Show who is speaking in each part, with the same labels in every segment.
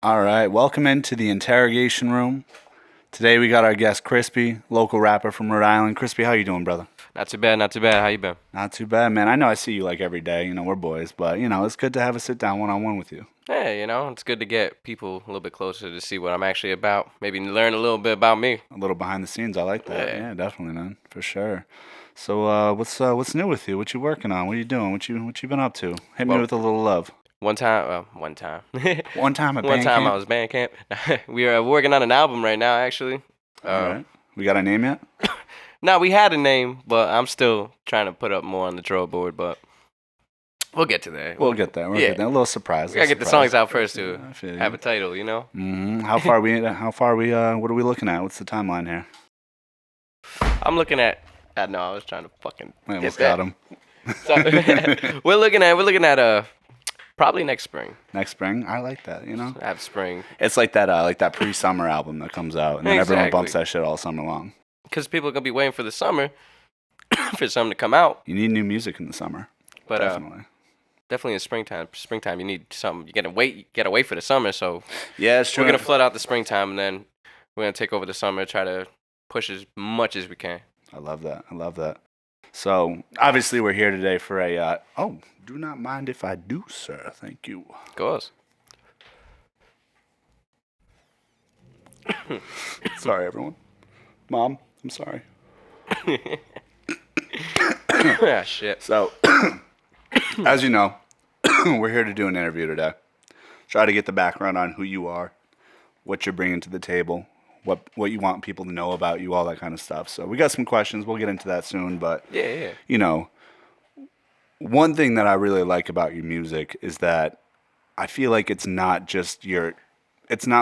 Speaker 1: All right, welcome into the interrogation room. Today we got our guest Crispy, local rapper from Rhode Island. Crispy, how you doing, brother?
Speaker 2: Not too bad, not too bad. How you been?
Speaker 1: Not too bad, man. I know I see you like every day. We're boys, but it's good to have a sit down one on one with you.
Speaker 2: Hey, it's good to get people a little bit closer to see what I'm actually about. Maybe learn a little bit about me.
Speaker 1: A little behind the scenes, I like that.
Speaker 2: Yeah.
Speaker 1: Yeah, definitely, man, for sure. So, what's new with you? What you working on? What are you doing? What you been up to? Hit me
Speaker 2: Well,
Speaker 1: with a little love.
Speaker 2: one time, one time,
Speaker 1: One time at
Speaker 2: one
Speaker 1: band
Speaker 2: time I
Speaker 1: camp.
Speaker 2: was band camp. We are working on an album right now, actually.
Speaker 1: All right, we got a name yet?
Speaker 2: Now we had a name, but I'm still trying to put up more on the drawing board. But we'll get to that.
Speaker 1: We'll get there. We'll get there. A little surprise.
Speaker 2: We gotta get the songs out first to
Speaker 1: I feel
Speaker 2: have
Speaker 1: you.
Speaker 2: a title,
Speaker 1: How far are we? How far are we? What are we looking at? What's the timeline here?
Speaker 2: I'm looking at. No, I was trying to fucking.
Speaker 1: We almost
Speaker 2: get
Speaker 1: got him.
Speaker 2: So, we're looking at probably next spring.
Speaker 1: Next spring. I like that.
Speaker 2: Have spring.
Speaker 1: It's like that pre-summer album that comes out, and then everyone
Speaker 2: Exactly.
Speaker 1: bumps that shit all summer long.
Speaker 2: Because people are gonna be waiting for the summer for something to come out.
Speaker 1: You need new music in the summer.
Speaker 2: But
Speaker 1: Definitely.
Speaker 2: definitely in springtime. Springtime, you need something. You gotta wait for the summer. So
Speaker 1: Yeah, it's true.
Speaker 2: we're gonna flood out the springtime, and then we're gonna take over the summer. Try to push as much as we can.
Speaker 1: I love that. I love that. So obviously we're here today for a. Do not mind if I do, sir. Thank you.
Speaker 2: Goes.
Speaker 1: Sorry, everyone. Mom, I'm sorry.
Speaker 2: Ah, shit.
Speaker 1: So, as you know, we're here to do an interview today. Try to get the background on who you are, what you're bringing to the table, what you want people to know about you, all that kind of stuff. So we got some questions. We'll get into that soon. But
Speaker 2: Yeah.
Speaker 1: one thing that I really like about your music is that I feel like it's not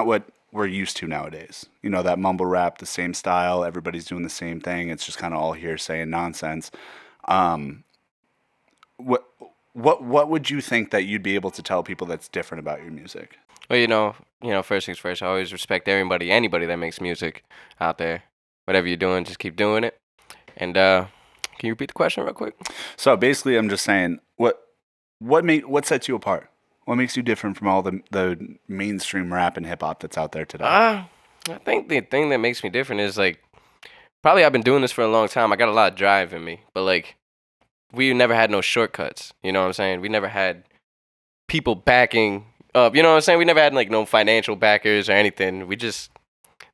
Speaker 1: what we're used to nowadays. That mumble rap, the same style, everybody's doing the same thing. It's just kind of all hearsay and nonsense. Um, what what would you think that you'd be able to tell people that's different about your music?
Speaker 2: Well, first things first. I always respect anybody that makes music out there. Whatever you're doing, just keep doing it. And can you repeat the question real quick?
Speaker 1: So basically, I'm just saying, what sets you apart? What makes you different from all the mainstream rap and hip hop that's out there today?
Speaker 2: I think the thing that makes me different is like probably I've been doing this for a long time. I got a lot of drive in me, but like we never had no shortcuts. You know what I'm saying? We never had people backing up. You know what I'm saying? We never had like no financial backers or anything. This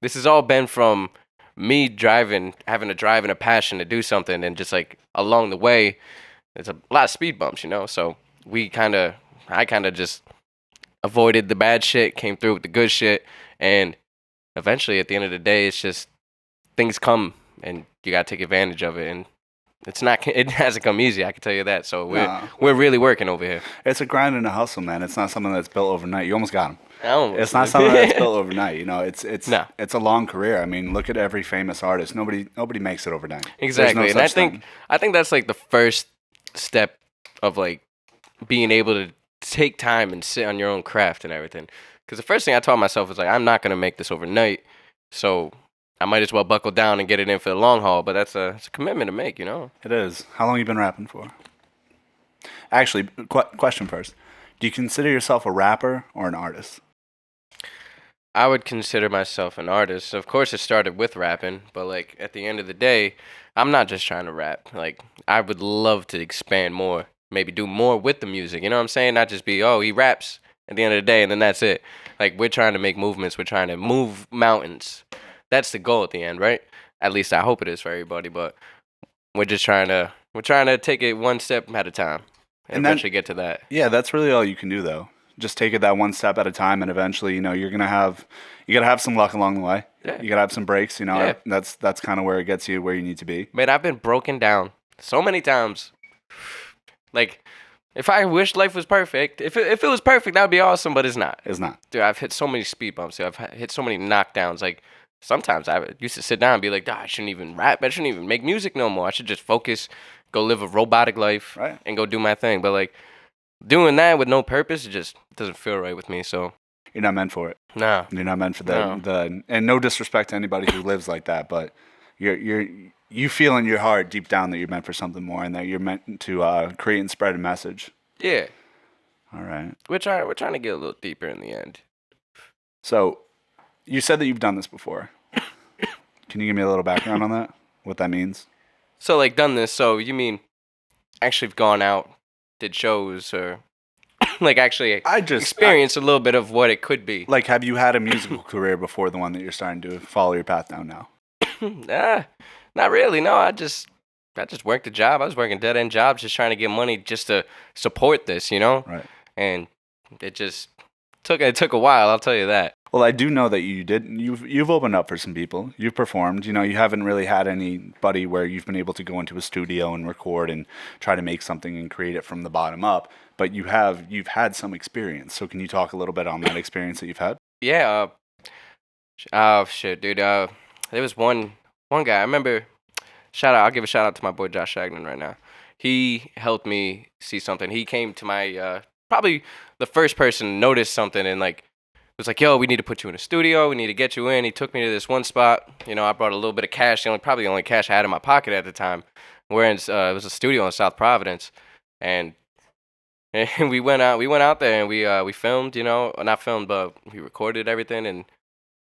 Speaker 2: has all been from me having a drive and a passion to do something, and just like along the way, there's a lot of speed bumps. So I kind of just avoided the bad shit, came through with the good shit, and eventually at the end of the day, it's just things come and you gotta take advantage of it, and it hasn't come easy, I can tell you that. So we're really working over here.
Speaker 1: It's a grind and a hustle, man. It's not something that's built overnight. You almost got him. It's not
Speaker 2: did.
Speaker 1: something that's built overnight. It's
Speaker 2: No.
Speaker 1: it's a long career. I mean, look at every famous artist. Nobody makes it overnight. There's
Speaker 2: Exactly,
Speaker 1: no
Speaker 2: and I
Speaker 1: such
Speaker 2: think
Speaker 1: thing.
Speaker 2: I think that's like the first step of like being able to take time and sit on your own craft and everything. Because the first thing I taught myself was like, I'm not gonna make this overnight, so I might as well buckle down and get it in for the long haul. But it's a commitment to make.
Speaker 1: It is. How long you been rapping for? Actually, question first. Do you consider yourself a rapper or an artist?
Speaker 2: I would consider myself an artist. Of course, it started with rapping, but like at the end of the day, I'm not just trying to rap. Like I would love to expand more, maybe do more with the music. You know what I'm saying? Not just be, oh, he raps at the end of the day and then that's it. Like we're trying to make movements. We're trying to move mountains. That's the goal at the end, right? At least I hope it is for everybody. But we're trying to take it one step at a time and eventually get to that.
Speaker 1: Yeah, that's really all you can do, though. Just take it that one step at a time, and eventually, you gotta have some luck along the way.
Speaker 2: Yeah.
Speaker 1: You gotta have some breaks.
Speaker 2: Yeah.
Speaker 1: That's kind of where it gets you where you need to be.
Speaker 2: Man, I've been broken down so many times. Like, if I wish life was perfect, if it was perfect, that would be awesome, but it's not.
Speaker 1: It's not.
Speaker 2: Dude, I've hit so many speed bumps. Dude. I've hit so many knockdowns. Like, sometimes I used to sit down and be like, I shouldn't even rap. I shouldn't even make music no more. I should just focus, go live a robotic life,
Speaker 1: Right.
Speaker 2: and go do my thing. But, like, doing that with no purpose, it just doesn't feel right with me, so.
Speaker 1: You're not meant for it.
Speaker 2: No.
Speaker 1: You're not meant for
Speaker 2: No.
Speaker 1: and no disrespect to anybody who lives like that, but you feel in your heart deep down that you're meant for something more and that you're meant to create and spread a message.
Speaker 2: Yeah.
Speaker 1: All right.
Speaker 2: We're trying to get a little deeper in the end.
Speaker 1: So you said that you've done this before. Can you give me a little background on that? What that means?
Speaker 2: So like done this. So you mean actually have gone out, did shows, or like actually experienced a little bit of what it could be?
Speaker 1: Like, have you had a musical career before the one that you're starting to follow your path down now?
Speaker 2: Not really. No, I just worked a job. I was working dead end jobs, just trying to get money just to support this, you know.
Speaker 1: Right.
Speaker 2: And it just took a while. I'll tell you that.
Speaker 1: Well, I do know that you've opened up for some people. You've performed. You know, you haven't really had anybody where you've been able to go into a studio and record and try to make something and create it from the bottom up. But you've had some experience. So can you talk a little bit on that experience that you've had?
Speaker 2: Yeah. Oh shit, dude. There was one guy. I remember. I'll give a shout out to my boy Josh Shagnon right now. He helped me see something. He came to my probably the first person to notice something and like was like, "Yo, we need to put you in a studio. We need to get you in." He took me to this one spot. You know, I brought a little bit of cash. Probably the only cash I had in my pocket at the time. It was a studio in South Providence, and we went out there and we filmed. You know, not filmed, but we recorded everything. And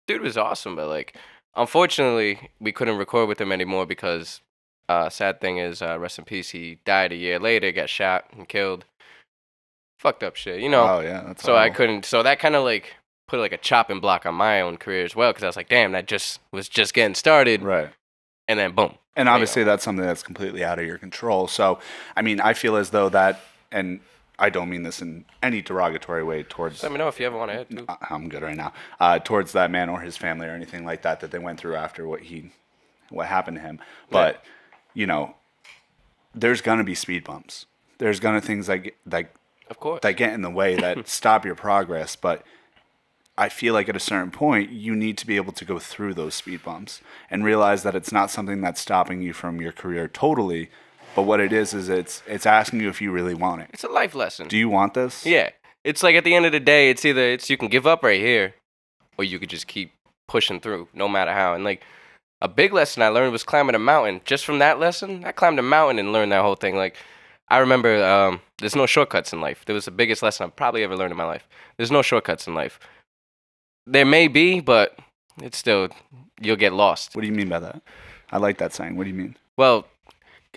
Speaker 2: dude was awesome, but like. Unfortunately, we couldn't record with him anymore because sad thing is, rest in peace, he died a year later, got shot and killed. Fucked up shit, you know?
Speaker 1: Oh, yeah. That's
Speaker 2: so I couldn't, so that kind of like put like a chopping block on my own career as well because I was like, damn, that was just getting started.
Speaker 1: Right.
Speaker 2: And then boom.
Speaker 1: And obviously that's something that's completely out of your control. So, I mean, I feel as though that, and I don't mean this in any derogatory way towards...
Speaker 2: Let me know if you ever want to add too.
Speaker 1: I'm good right now. Towards that man or his family or anything like that they went through after what happened to him. But, you know, there's going to be speed bumps. There's going to things
Speaker 2: of course,
Speaker 1: that get in the way that stop your progress. But I feel like at a certain point, you need to be able to go through those speed bumps and realize that it's not something that's stopping you from your career totally. But what it is it's asking you if you really want it.
Speaker 2: It's a life lesson.
Speaker 1: Do you want this?
Speaker 2: Yeah. It's like at the end of the day, it's either you can give up right here, or you could just keep pushing through, no matter how. And like a big lesson I learned was climbing a mountain. Just from that lesson, I climbed a mountain and learned that whole thing. Like I remember, there's no shortcuts in life. That was the biggest lesson I've probably ever learned in my life. There's no shortcuts in life. There may be, but it's still you'll get lost.
Speaker 1: What do you mean by that? I like that saying. What do you mean?
Speaker 2: Well.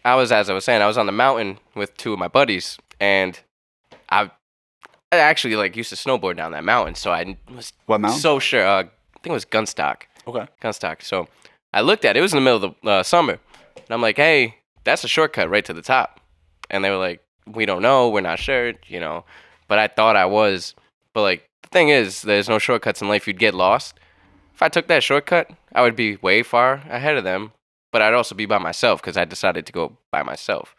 Speaker 2: As I was saying, I was on the mountain with two of my buddies, and I actually like used to snowboard down that mountain. So I was so sure. I think it was Gunstock.
Speaker 1: Okay.
Speaker 2: Gunstock. So I looked at it. It was in the middle of the summer, and I'm like, "Hey, that's a shortcut right to the top." And they were like, "We don't know. We're not sure. You know." But I thought I was. But like the thing is, there's no shortcuts in life. You'd get lost. If I took that shortcut, I would be way far ahead of them. But I'd also be by myself because I decided to go by myself.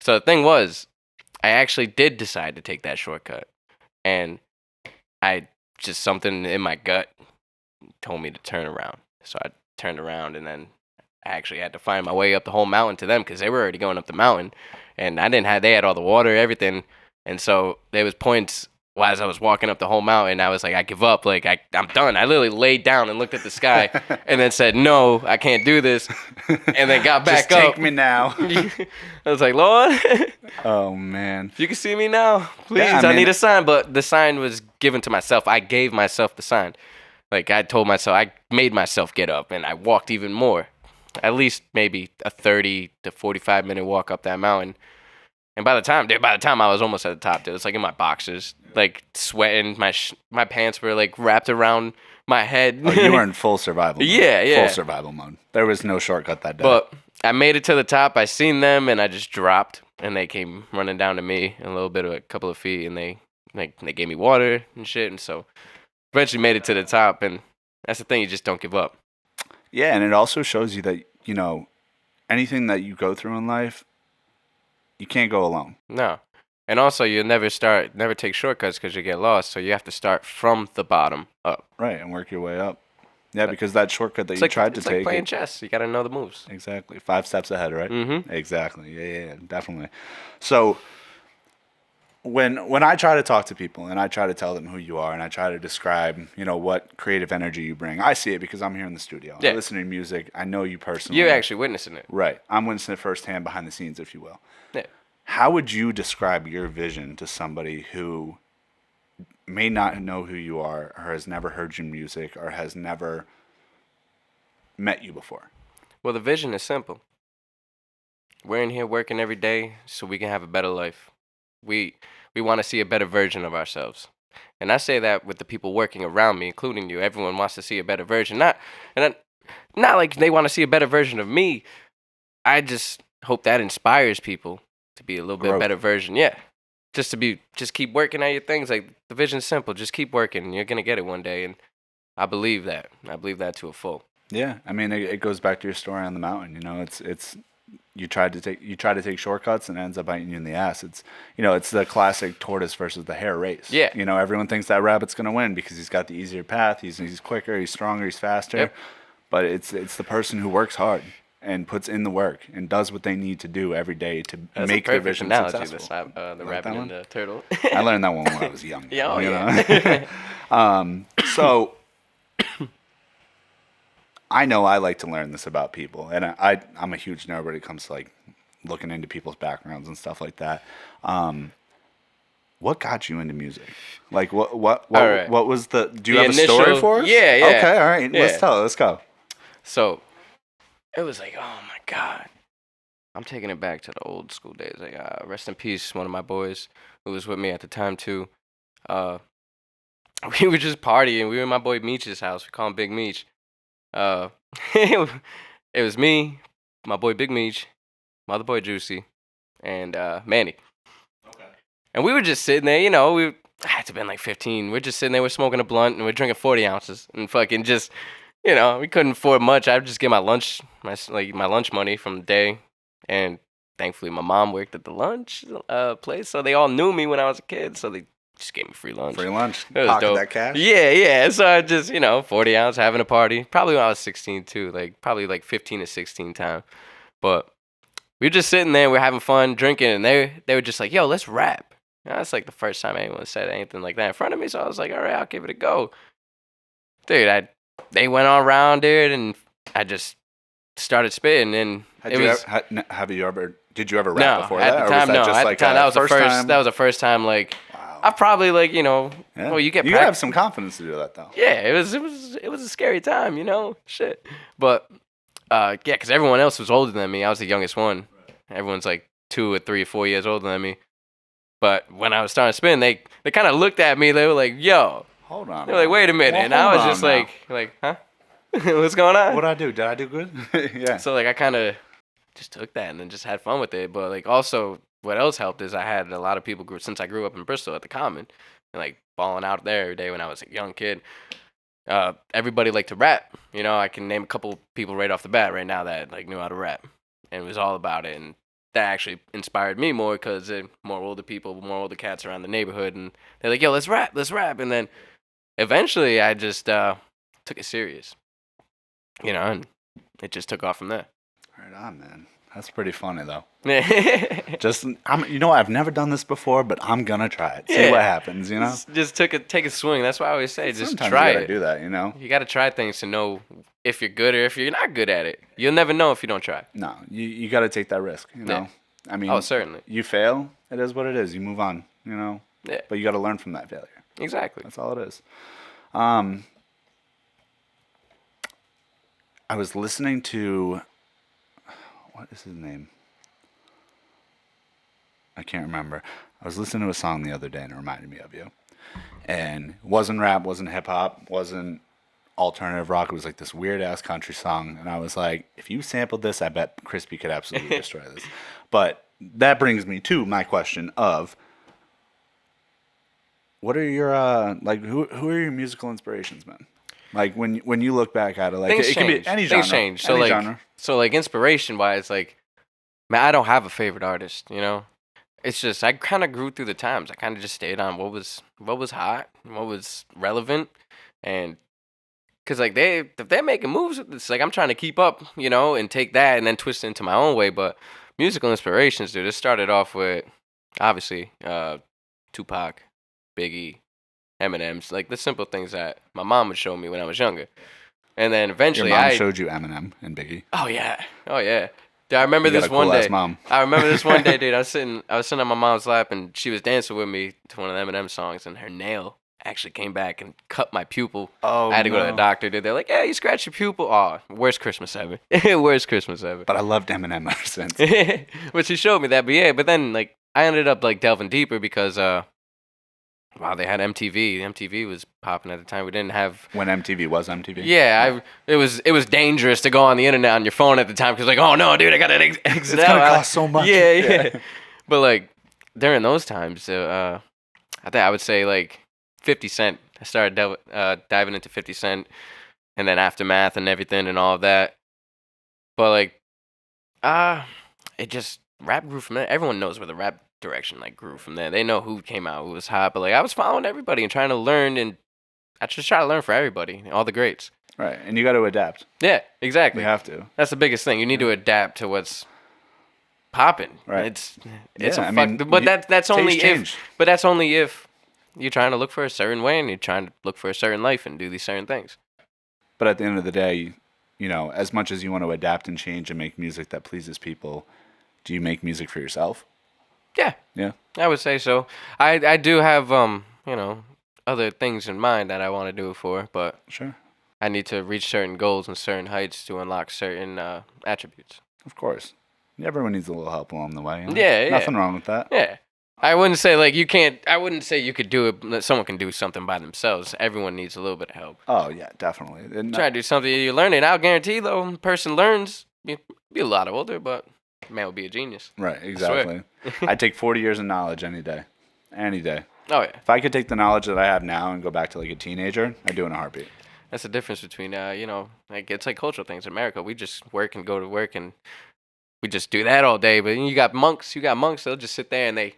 Speaker 2: So the thing was, I actually did decide to take that shortcut. And something in my gut told me to turn around. So I turned around and then I actually had to find my way up the whole mountain to them because they were already going up the mountain. And they had all the water, everything. And so there was points as I was walking up the whole mountain, I was like, I give up. Like, I'm done. I literally laid down and looked at the sky and then said, no, I can't do this. And then got back
Speaker 1: Just
Speaker 2: up.
Speaker 1: take me now.
Speaker 2: I was like, Lord.
Speaker 1: Oh, man.
Speaker 2: If you can see me now, please.
Speaker 1: Yeah,
Speaker 2: I need a sign. But the sign was given to myself. I gave myself the sign. Like, I told myself, I made myself get up and I walked even more. At least maybe a 30 to 45-minute walk up that mountain. And by the time I was almost at the top, dude, it was like in my boxers, like sweating. My pants were like wrapped around my head.
Speaker 1: Oh, you were in full survival mode.
Speaker 2: Yeah.
Speaker 1: Full survival mode. There was no shortcut that day.
Speaker 2: But I made it to the top. I seen them, and I just dropped, and they came running down to me a couple of feet, and they gave me water and shit. And so eventually made it to the top, and that's the thing. You just don't give up.
Speaker 1: Yeah, and it also shows you that, you know, anything that you go through in life, you can't go alone.
Speaker 2: No. And also, you never take shortcuts because you get lost. So you have to start from the bottom up.
Speaker 1: Right, and work your way up. Yeah, because that shortcut that you tried to take.
Speaker 2: It's like playing chess. You got to know the moves.
Speaker 1: Exactly. 5 steps ahead, right?
Speaker 2: Mm-hmm.
Speaker 1: Exactly. Yeah, definitely. So when I try to talk to people and I try to tell them who you are and I try to describe, you know, what creative energy you bring, I see it because I'm here in the studio.
Speaker 2: Yeah.
Speaker 1: I listen to your music. I know you personally.
Speaker 2: You're actually witnessing it.
Speaker 1: Right. I'm witnessing it firsthand behind the scenes, if you will.
Speaker 2: Yeah.
Speaker 1: How would you describe your vision to somebody who may not know who you are, or has never heard your music, or has never met you before?
Speaker 2: Well, the vision is simple. We're in here working every day so we can have a better life. We we want to see a better version of ourselves. And I say that with the people working around me, including you. Everyone wants to see a better version. Not like they want to see a better version of me. I just hope that inspires people to be a little bit
Speaker 1: Growth.
Speaker 2: better version. Yeah. Just keep working at your things. Like the vision's simple. Just keep working. You're gonna get it one day. And I believe that. I believe that to a full.
Speaker 1: Yeah, I mean, it goes back to your story on the mountain. You know, it's you try to take shortcuts and it ends up biting you in the ass. It's the classic tortoise versus the hare race.
Speaker 2: Yeah.
Speaker 1: Everyone thinks that rabbit's gonna win because he's got the easier path. He's quicker. He's stronger. He's faster.
Speaker 2: Yep.
Speaker 1: But it's the person who works hard and puts in the work and does what they need to do every day to
Speaker 2: That's
Speaker 1: make
Speaker 2: a
Speaker 1: their
Speaker 2: perfect
Speaker 1: vision
Speaker 2: analogy.
Speaker 1: successful.
Speaker 2: The
Speaker 1: Like
Speaker 2: rabbit
Speaker 1: that
Speaker 2: and
Speaker 1: one?
Speaker 2: the turtle.
Speaker 1: I learned that one when I was young.
Speaker 2: Yeah, oh,
Speaker 1: you
Speaker 2: yeah.
Speaker 1: know? So I know I like to learn this about people, and I'm a huge nerd when it comes to like looking into people's backgrounds and stuff like that. What got you into music? Like what
Speaker 2: All right.
Speaker 1: what was the? Do you
Speaker 2: The
Speaker 1: have a story
Speaker 2: initial-
Speaker 1: for us?
Speaker 2: Yeah, yeah.
Speaker 1: Okay, all right.
Speaker 2: Yeah.
Speaker 1: Let's tell it. Let's go.
Speaker 2: So it was like, oh my God. I'm taking it back to the old school days. Like, rest in peace, one of my boys who was with me at the time too. We were just partying. We were in my boy Meech's house. We call him Big Meech. It was me, my boy Big Meech, my other boy Juicy, and Manny.
Speaker 1: Okay.
Speaker 2: And we were just sitting there, we had to have been like 15. We're just sitting there, we're smoking a blunt, and we're drinking 40 ounces. And fucking just, we couldn't afford much. I would just get my lunch money from the day. And thankfully, my mom worked at the lunch place. So they all knew me when I was a kid. So they just gave me free lunch.
Speaker 1: Free lunch.
Speaker 2: It was
Speaker 1: Pocket
Speaker 2: dope.
Speaker 1: that cash.
Speaker 2: Yeah. So I just, 40 ounce, having a party. Probably when I was 16 too. Probably 15 to 16 time. But we were just sitting there, we're having fun, drinking, and they were just like, yo, let's rap. That's like the first time anyone said anything like that in front of me. So I was like, all right, I'll give it a go. Dude, they went on around, dude, and I just started spitting. And
Speaker 1: Did you ever rap
Speaker 2: no,
Speaker 1: before
Speaker 2: at
Speaker 1: that?
Speaker 2: the time,
Speaker 1: or was that
Speaker 2: no.
Speaker 1: just
Speaker 2: At
Speaker 1: like
Speaker 2: the time,
Speaker 1: a
Speaker 2: that was the
Speaker 1: first
Speaker 2: first.
Speaker 1: time?
Speaker 2: That was the first time. Like,
Speaker 1: Wow.
Speaker 2: I probably
Speaker 1: Yeah.
Speaker 2: well, you get
Speaker 1: you have some confidence to do that though.
Speaker 2: Yeah, it was a scary time, shit. But yeah, because everyone else was older than me. I was the youngest one. Everyone's like 2 or 3 or 4 years older than me. But when I was starting to spin, they kind of looked at me. They were like, "Yo,"
Speaker 1: Hold on.
Speaker 2: they were like, "Wait a minute,"
Speaker 1: Well,
Speaker 2: and I
Speaker 1: hold
Speaker 2: was
Speaker 1: on
Speaker 2: just
Speaker 1: now.
Speaker 2: like, "Huh? What's going on?"
Speaker 1: What'd I do? Did I do good? Yeah.
Speaker 2: So I kind of just took that and then just had fun with it. But also, what else helped is I had a lot of people since I grew up in Bristol at the Common, and balling out there every day when I was a young kid. Everybody liked to rap. I can name a couple people right off the bat right now that knew how to rap, and it was all about it. And that actually inspired me more because more older people, more older cats around the neighborhood, and they're like, "Yo, let's rap." And then eventually, I just took it serious, and it just took off from there.
Speaker 1: Right on, man. That's pretty funny though.
Speaker 2: Just
Speaker 1: I've never done this before, but I'm gonna try it. See what happens.
Speaker 2: Just take a swing. That's why I always say, just
Speaker 1: Sometimes
Speaker 2: try
Speaker 1: you gotta
Speaker 2: it.
Speaker 1: do that.
Speaker 2: You got to try things to know if you're good or if you're not good at it. You'll never know if you don't try.
Speaker 1: No, you got to take that risk.
Speaker 2: Yeah.
Speaker 1: I mean,
Speaker 2: Oh, certainly.
Speaker 1: You fail, it is what it is. You move on.
Speaker 2: Yeah.
Speaker 1: But you got to learn from that failure.
Speaker 2: Exactly.
Speaker 1: That's all it is. I was listening to, what is his name? I can't remember. I was listening to a song the other day and it reminded me of you. And it wasn't rap, wasn't hip hop, wasn't alternative rock. It was like this weird ass country song. And I was like, if you sampled this, I bet Crispy could absolutely destroy this. But that brings me to my question of, what are your who are your musical inspirations, man? Like when you look back at it, like
Speaker 2: Things
Speaker 1: it could
Speaker 2: change.
Speaker 1: be any genre.
Speaker 2: Things change.
Speaker 1: Any genre.
Speaker 2: So inspiration wise, man, I don't have a favorite artist. It's just I kind of grew through the times. I kind of just stayed on what was hot, what was relevant, and because if they're making moves, it's like I'm trying to keep up, and take that and then twist it into my own way. But musical inspirations, dude, it started off with obviously Tupac, Biggie, Eminem's, like the simple things that my mom would show me when I was younger, and then eventually
Speaker 1: Your mom showed you Eminem and Biggie.
Speaker 2: Oh yeah. Dude, I remember
Speaker 1: You got
Speaker 2: this
Speaker 1: a cool
Speaker 2: one
Speaker 1: ass
Speaker 2: day.
Speaker 1: mom.
Speaker 2: I remember this one day, dude. I was sitting on my mom's lap, and she was dancing with me to one of the Eminem songs, and her nail actually came back and cut my pupil.
Speaker 1: Oh,
Speaker 2: I had to go to the
Speaker 1: no.
Speaker 2: doctor. They're like, "Yeah, you scratched your pupil." Oh, worst Christmas ever. Worst Christmas ever.
Speaker 1: But I loved Eminem ever since.
Speaker 2: But she showed me that. But yeah, but then like I ended up like delving deeper because wow, they had MTV. MTV was popping at the time. We didn't have.
Speaker 1: When MTV was MTV.
Speaker 2: Yeah, it was dangerous to go on the internet on your phone at the time because like, oh no, dude, I gotta exit
Speaker 1: It's
Speaker 2: out.
Speaker 1: gonna cost so much.
Speaker 2: Yeah. But like during those times, I think I would say like 50 Cent. I started diving into 50 Cent, and then Aftermath and everything and all of that. But like, it just rap grew from there. Everyone knows where the rap direction like grew from there. They know who came out, who was hot. But like, I was following everybody and trying to learn, and I just try to learn for everybody, all the greats.
Speaker 1: Right, and you got to adapt.
Speaker 2: Yeah, exactly.
Speaker 1: You have to.
Speaker 2: That's the biggest thing. You need to adapt to what's popping.
Speaker 1: Right.
Speaker 2: It's
Speaker 1: Yeah,
Speaker 2: a
Speaker 1: I
Speaker 2: fuck.
Speaker 1: mean,
Speaker 2: But that's only
Speaker 1: change.
Speaker 2: But that's only if you're trying to look for a certain way and you're trying to look for a certain life and do these certain things.
Speaker 1: But at the end of the day, you know, as much as you want to adapt and change and make music that pleases people, do you make music for yourself?
Speaker 2: Yeah.
Speaker 1: Yeah.
Speaker 2: I would say so. I do have you know, other things in mind that I want to do it for, but
Speaker 1: Sure.
Speaker 2: I need to reach certain goals and certain heights to unlock certain attributes.
Speaker 1: Of course. Everyone needs a little help along the way. You know?
Speaker 2: Yeah, yeah.
Speaker 1: Nothing wrong with that.
Speaker 2: Yeah. I wouldn't say like you can't. I wouldn't say you could do it. That someone can do something by themselves. Everyone needs a little bit of help.
Speaker 1: Oh, yeah, definitely. And
Speaker 2: Try to do something you learn it. I'll guarantee though, the person learns. You'll be a lot older, but man will be a genius.
Speaker 1: right, exactly. I'd take 40 years of knowledge any day. Any day.
Speaker 2: Oh yeah.
Speaker 1: If I could take the knowledge that I have now and go back to like a teenager, I'd do it in a heartbeat.
Speaker 2: That's the difference between you know, like it's like cultural things in America. We just work and go to work and we just do that all day. But you got monks. They'll just sit there and they,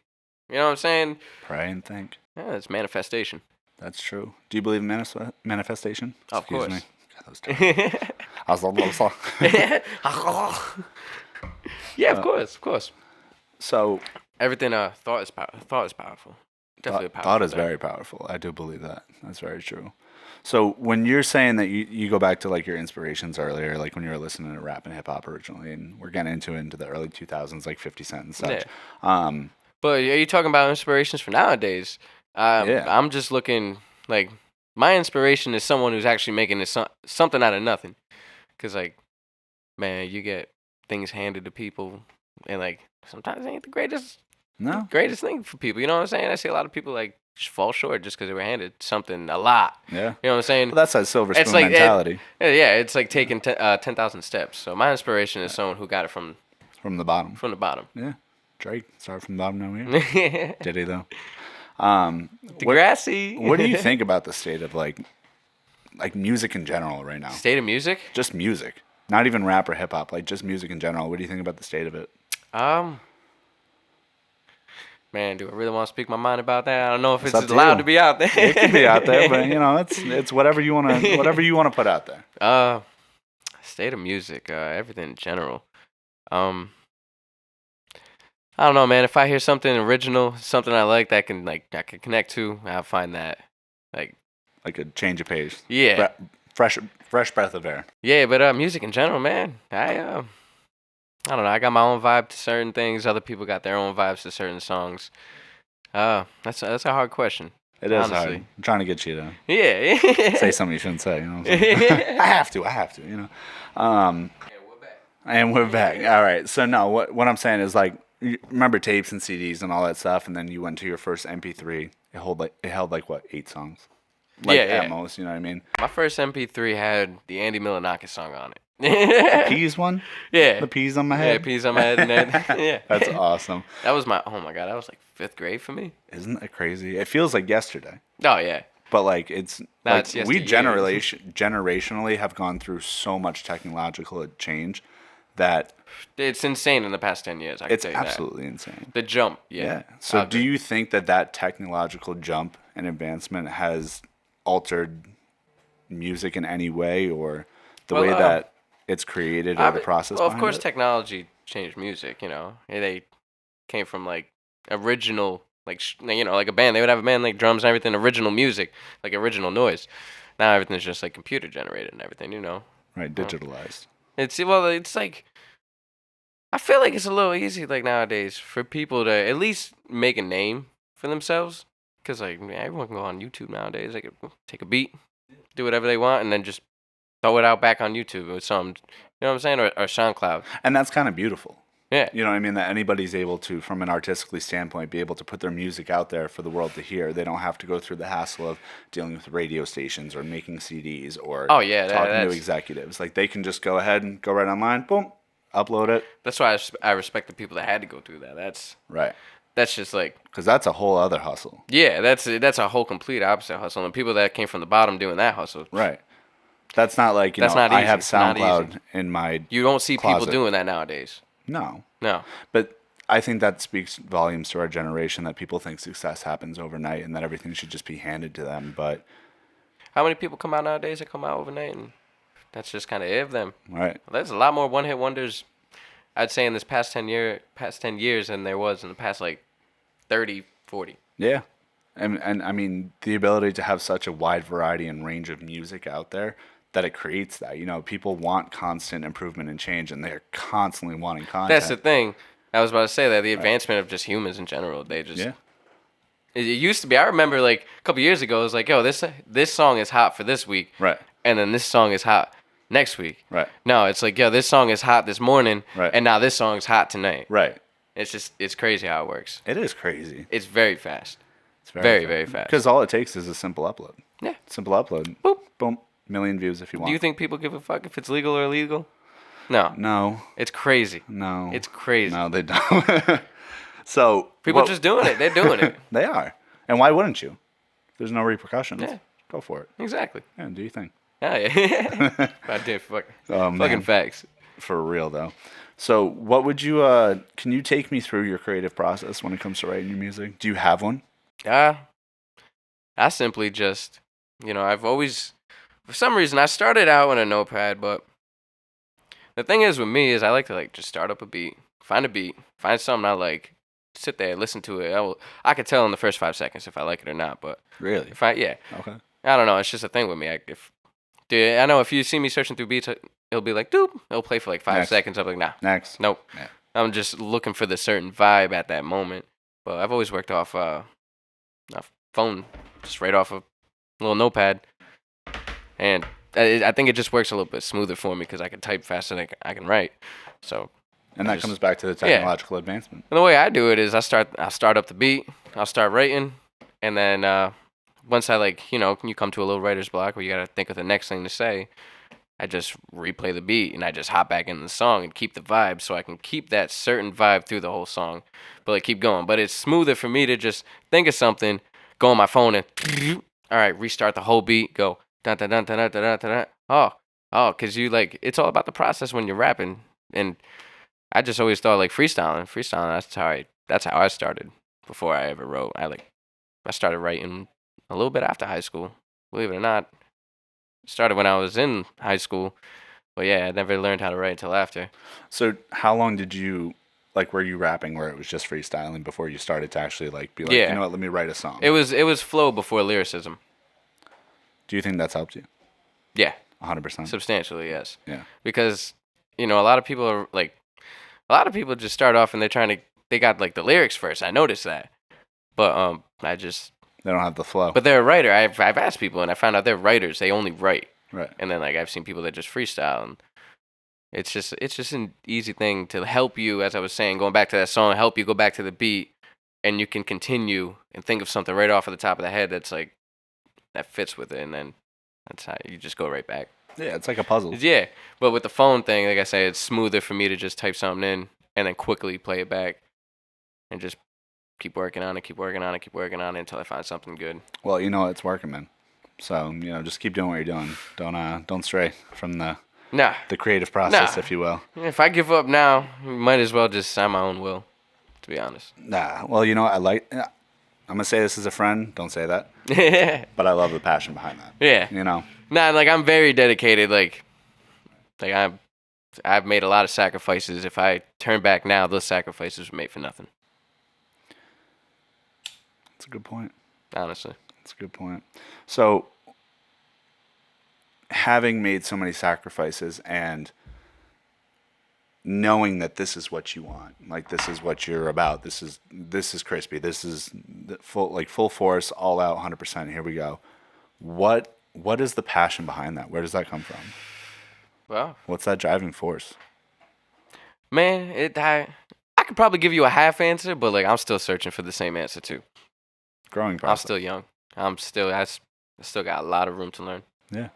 Speaker 2: you know what I'm saying?
Speaker 1: Pray and think.
Speaker 2: Yeah, it's manifestation.
Speaker 1: That's true. Do you believe in manifestation?
Speaker 2: Of
Speaker 1: Excuse
Speaker 2: course.
Speaker 1: me. God, that was terrible. I was
Speaker 2: Yeah, of course.
Speaker 1: So
Speaker 2: Everything thought is powerful. Definitely a powerful
Speaker 1: thought is
Speaker 2: thing.
Speaker 1: very powerful. I do believe that. That's very true. So when you're saying that you go back to like your inspirations earlier, like when you were listening to rap and hip hop originally, and we're getting into the early 2000s, like 50 Cent and such.
Speaker 2: Yeah. But are you talking about inspirations for nowadays?
Speaker 1: Yeah.
Speaker 2: I'm just looking like my inspiration is someone who's actually making this something out of nothing. Cause like, man, you get things handed to people, and like sometimes it ain't the greatest thing for people. You know what I'm saying? I see a lot of people like just fall short just because they were handed something a lot.
Speaker 1: Yeah.
Speaker 2: You know what I'm saying?
Speaker 1: Well, that's that silver spoon
Speaker 2: It's like
Speaker 1: mentality.
Speaker 2: Yeah, it's like taking 10,000 steps. So my inspiration is someone who got it from
Speaker 1: From the bottom.
Speaker 2: the bottom.
Speaker 1: Yeah. Drake started from the bottom now here. Did he though?
Speaker 2: Degrassi.
Speaker 1: What do you think about the state of like music in general right now?
Speaker 2: State of music?
Speaker 1: Just music. Not even rap or hip hop, like just music in general. What do you think about the state of it?
Speaker 2: Man, do I really want to speak my mind about that? I don't know if it's
Speaker 1: up to
Speaker 2: allowed
Speaker 1: you.
Speaker 2: to be out there.
Speaker 1: It could be out there, but you know, it's whatever you want to put out there.
Speaker 2: State of music, everything in general. I don't know, man. If I hear something original, something I like that I can connect to, I'll find that like
Speaker 1: a change of pace.
Speaker 2: Yeah.
Speaker 1: Fresh breath of air.
Speaker 2: Yeah, but music in general, man. I don't know. I got my own vibe to certain things. Other people got their own vibes to certain songs. That's a hard question.
Speaker 1: It is
Speaker 2: honestly.
Speaker 1: hard. I'm trying to get you to
Speaker 2: Yeah.
Speaker 1: say something you shouldn't say. You know what I'm saying? I have to. You know. And we're back. All right. So no, what I'm saying is like, you remember tapes and CDs and all that stuff, and then you went to your first MP3. It held like what, 8 songs? Like at most, you know what I mean?
Speaker 2: My first MP3 had the Andy Milonakis song on it.
Speaker 1: The Peas one?
Speaker 2: Yeah.
Speaker 1: The Peas on my head?
Speaker 2: Yeah, Peas on my head. And yeah.
Speaker 1: That's awesome.
Speaker 2: That was oh my God, that was like 5th grade for me.
Speaker 1: Isn't that crazy? It feels like yesterday.
Speaker 2: Oh, yeah.
Speaker 1: But like it's we
Speaker 2: yesteryear.
Speaker 1: generationally have gone through so much technological change that
Speaker 2: It's insane in the past 10 years, I can
Speaker 1: it's
Speaker 2: tell you
Speaker 1: absolutely insane.
Speaker 2: The jump,
Speaker 1: Yeah. So do you think that technological jump and advancement has altered music in any way, or the way that it's created, or the process
Speaker 2: Well, of
Speaker 1: behind
Speaker 2: course,
Speaker 1: it?
Speaker 2: technology changed music, you know. They came from, like, original, like, you know, like a band. They would have a band, like, drums and everything, original music, like, original noise. Now everything's just, like, computer generated and everything, you know.
Speaker 1: Right, digitalized.
Speaker 2: It's like, I feel like it's a little easy, like, nowadays for people to at least make a name for themselves. Because, like, man, everyone can go on YouTube nowadays. They can take a beat, do whatever they want, and then just throw it out back on YouTube with some, you know what I'm saying, or SoundCloud.
Speaker 1: And that's kind of beautiful.
Speaker 2: Yeah.
Speaker 1: You know what I mean? That anybody's able to, from an artistically standpoint, be able to put their music out there for the world to hear. They don't have to go through the hassle of dealing with radio stations or making CDs or
Speaker 2: Oh, yeah,
Speaker 1: talking to
Speaker 2: that's-
Speaker 1: executives. Like, they can just go ahead and go right online, boom, upload it.
Speaker 2: That's why I respect the people that had to go through that.
Speaker 1: Right.
Speaker 2: That's just like,
Speaker 1: Because that's a whole other hustle.
Speaker 2: yeah, that's a whole complete opposite hustle. And people that came from the bottom doing that hustle,
Speaker 1: Right. That's not like,
Speaker 2: That's
Speaker 1: know,
Speaker 2: not
Speaker 1: I
Speaker 2: easy.
Speaker 1: have
Speaker 2: It's not
Speaker 1: SoundCloud
Speaker 2: easy.
Speaker 1: in my
Speaker 2: you don't see people
Speaker 1: closet.
Speaker 2: doing that nowadays.
Speaker 1: No.
Speaker 2: No.
Speaker 1: But I think that speaks volumes to our generation that people think success happens overnight and that everything should just be handed to them. But,
Speaker 2: How many people come out nowadays that come out overnight, and that's just kind of it of them.
Speaker 1: right.
Speaker 2: There's a lot more one-hit wonders, I'd say, in this past 10 years than there was in the past, like, 30, 40.
Speaker 1: Yeah. And I mean, the ability to have such a wide variety and range of music out there that it creates that. You know, people want constant improvement and change, and they're constantly wanting content.
Speaker 2: That's the thing. I was about to say that the advancement of just humans in general, they just...
Speaker 1: Yeah.
Speaker 2: It used to be, I remember, like, a couple years ago, it was like, yo, this song is hot for this week.
Speaker 1: Right.
Speaker 2: And then this song is hot next week.
Speaker 1: Right.
Speaker 2: No, it's like, yo, this song is hot this morning.
Speaker 1: Right.
Speaker 2: And now this song's hot tonight.
Speaker 1: Right.
Speaker 2: It's crazy how it works.
Speaker 1: It is crazy.
Speaker 2: It's very fast.
Speaker 1: It's
Speaker 2: Very fast.
Speaker 1: Because all it takes is a simple upload.
Speaker 2: Yeah.
Speaker 1: Simple upload.
Speaker 2: Boop.
Speaker 1: Boom. Million views if you want.
Speaker 2: Do you think people give a fuck if it's legal or illegal? No.
Speaker 1: No.
Speaker 2: It's crazy.
Speaker 1: No.
Speaker 2: It's crazy.
Speaker 1: No, they don't. So
Speaker 2: People just doing it. They're doing it.
Speaker 1: They are. And why wouldn't you? There's no repercussions.
Speaker 2: Yeah.
Speaker 1: Go for it.
Speaker 2: Exactly.
Speaker 1: Yeah, do you think?
Speaker 2: Oh, yeah. I did.
Speaker 1: Oh, man.
Speaker 2: Fucking facts.
Speaker 1: For real though. So what would you can you take me through your creative process when it comes to writing your music? Do you have one?
Speaker 2: I simply just, I've always, for some reason, I started out on a notepad, but the thing is with me is I like to like just start up a beat, find something I like, sit there, listen to it. I could tell in the first 5 seconds if I like it or not, but
Speaker 1: Really?
Speaker 2: yeah,
Speaker 1: Okay.
Speaker 2: I don't know, it's just a thing with me. Dude, I know if you see me searching through beats, it'll be like, doop, it'll play for like 5
Speaker 1: Next.
Speaker 2: seconds. I'm like, nah,
Speaker 1: Next.
Speaker 2: nope.
Speaker 1: Yeah.
Speaker 2: I'm just looking for the certain vibe at that moment. But I've always worked off a phone, just right off a little notepad. And I think it just works a little bit smoother for me because I can type faster than I can write. So,
Speaker 1: And that comes back to the technological advancement.
Speaker 2: and the way I do it is I'll start up the beat, I'll start writing, and then once I you come to a little writer's block where you got to think of the next thing to say, I just replay the beat and I just hop back into the song and keep the vibe so I can keep that certain vibe through the whole song, but like keep going. But it's smoother for me to just think of something, go on my phone and all right, restart the whole beat, go dun dun dun dun dun dun dun dun. Oh, because you it's all about the process when you're rapping, and I just always thought like freestyling. That's how I started before I ever wrote. I started writing a little bit after high school, believe it or not. Started when I was in high school, but yeah, I never learned how to write until after.
Speaker 1: So how long did you were you rapping where it was just freestyling before you started to actually be like,
Speaker 2: Yeah.
Speaker 1: you know what, let me write a song?
Speaker 2: It was flow before lyricism.
Speaker 1: Do you think that's helped you?
Speaker 2: Yeah,
Speaker 1: 100%.
Speaker 2: substantially, yes.
Speaker 1: Yeah.
Speaker 2: Because a lot of people just start off and they got the lyrics first. I noticed that, but
Speaker 1: They don't have the flow.
Speaker 2: But they're a writer. I've asked people, and I found out they're writers. They only write.
Speaker 1: Right.
Speaker 2: And then I've seen people that just freestyle, and it's just an easy thing to help you. As I was saying, going back to that song, help you go back to the beat, and you can continue and think of something right off of the top of the head that's that fits with it, and then that's how you just go right back.
Speaker 1: Yeah, it's like a puzzle.
Speaker 2: Yeah, but with the phone thing, like I say, it's smoother for me to just type something in and then quickly play it back, and just keep working on it until I find something good.
Speaker 1: Well, it's working, man. So, just keep doing what you're doing. Don't stray from the creative process, if you will.
Speaker 2: If I give up now, might as well just sign my own will, to be honest.
Speaker 1: Nah. Well, I'm going to say this as a friend. Don't say that. But I love the passion behind that.
Speaker 2: Yeah. Nah, I'm very dedicated. I've made a lot of sacrifices. If I turn back now, those sacrifices were made for nothing.
Speaker 1: That's a good point.
Speaker 2: Honestly.
Speaker 1: That's a good point. So, having made so many sacrifices and knowing that this is what you want, like this is what you're about. This is crispy. This is full force, all out, 100%. Here we go. What is the passion behind that? Where does that come from?
Speaker 2: Well,
Speaker 1: What's that driving force?
Speaker 2: man, I could probably give you a half answer, but like I'm still searching for the same answer too.
Speaker 1: Growing
Speaker 2: I'm
Speaker 1: process.
Speaker 2: still young. I still got a lot of room to learn.
Speaker 1: Yeah.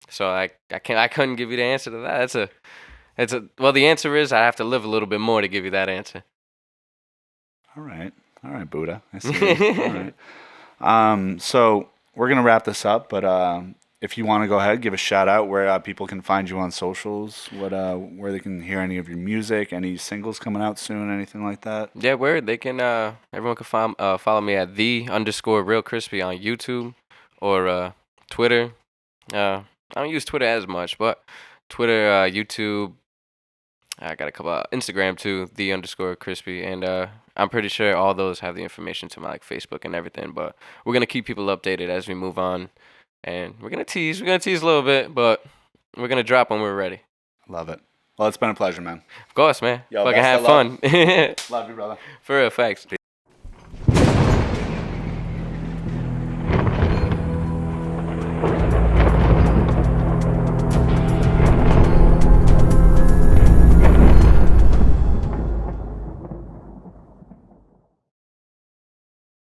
Speaker 2: So I couldn't give you the answer to that. Well, the answer is I have to live a little bit more to give you that answer.
Speaker 1: All right, Buddha. I see you. All right. So we're gonna wrap this up, but if you want to go ahead, give a shout out where people can find you on socials, where they can hear any of your music, any singles coming out soon, anything like that.
Speaker 2: Yeah, word. They can. Everyone can follow me at _RealCrispy on YouTube or Twitter. I don't use Twitter as much, but Twitter, YouTube. I got a couple Instagram too, _Crispy, and I'm pretty sure all those have the information to my like Facebook and everything. But we're gonna keep people updated as we move on, and we're gonna tease a little bit, but we're gonna drop when we're ready.
Speaker 1: Love it. Well, it's been a pleasure, man.
Speaker 2: Of course, man.
Speaker 1: Yo,
Speaker 2: Fucking
Speaker 1: best
Speaker 2: have
Speaker 1: of luck.
Speaker 2: fun.
Speaker 1: Love you, brother.
Speaker 2: For real, facts.